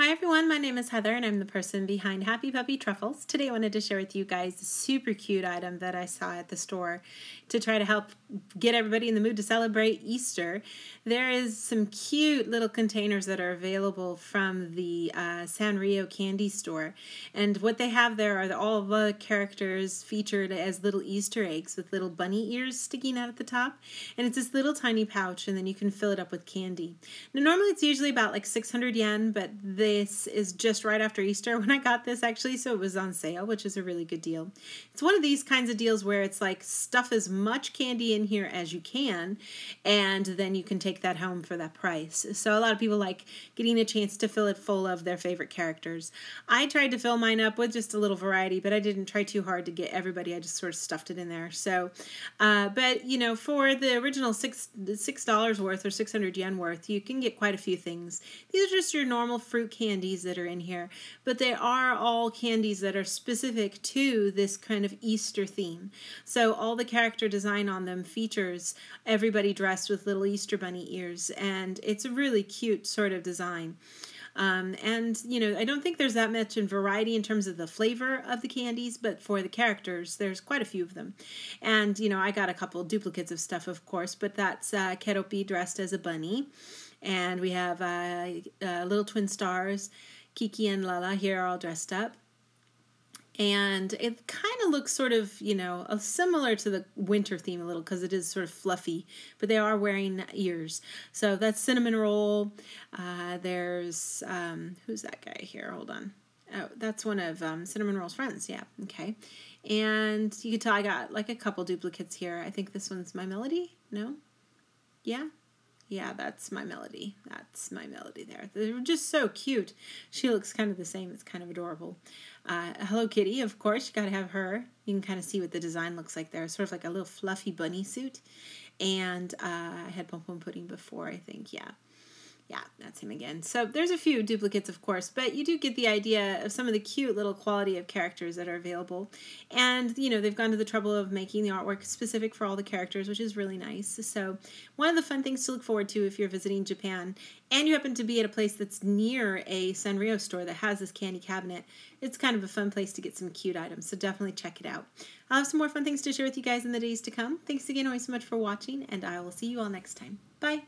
Hi everyone, my name is Heather and I'm the person behind Happy Puppy Truffles. Today I wanted to share with you guys a super cute item that I saw at the store to try to help get everybody in the mood to celebrate Easter. There is some cute little containers that are available from the Sanrio candy store, and what they have there are all the characters featured as little Easter eggs with little bunny ears sticking out at the top, and it's this little tiny pouch and then you can fill it up with candy. Now normally it's usually about like 600 yen, but this is just right after Easter when I got this actually, so it was on sale, which is a really good deal. It's one of these kinds of deals where it's like stuff as much candy in here as you can, and then you can take that home for that price. So a lot of people like getting a chance to fill it full of their favorite characters. I tried to fill mine up with just a little variety, but I didn't try too hard to get everybody. I just sort of stuffed it in there. So, but you know, for the original $6 worth or 600 yen worth, you can get quite a few things. These are just your normal fruit candies that are in here, but they are all candies that are specific to this kind of Easter theme. So all the character design on them features everybody dressed with little Easter bunny ears, and it's a really cute sort of design. And, you know, I don't think there's that much in variety in terms of the flavor of the candies, but for the characters, there's quite a few of them. And, you know, I got a couple duplicates of stuff, of course, but that's Keropi dressed as a bunny. And we have little twin stars, Kiki and Lala here all dressed up. And it kind of looks sort of, you know, similar to the winter theme a little because it is sort of fluffy, but they are wearing ears. So that's Cinnamon Roll. There's, who's that guy here? Hold on. Oh, that's one of Cinnamon Roll's friends. Yeah, okay. And you can tell I got like a couple duplicates here. I think this one's My Melody. No? Yeah? Yeah, that's My Melody. That's My Melody there. They're just so cute. She looks kind of the same. It's kind of adorable. Hello Kitty, of course. You got to have her. You can kind of see what the design looks like there. Sort of like a little fluffy bunny suit. And I had Pom Pom Pudding before, I think. Yeah. Yeah, that's him again. So there's a few duplicates, of course, but you do get the idea of some of the cute little quality of characters that are available. And, you know, they've gone to the trouble of making the artwork specific for all the characters, which is really nice. So one of the fun things to look forward to if you're visiting Japan and you happen to be at a place that's near a Sanrio store that has this candy cabinet, it's kind of a fun place to get some cute items. So definitely check it out. I'll have some more fun things to share with you guys in the days to come. Thanks again always so much for watching, and I will see you all next time. Bye!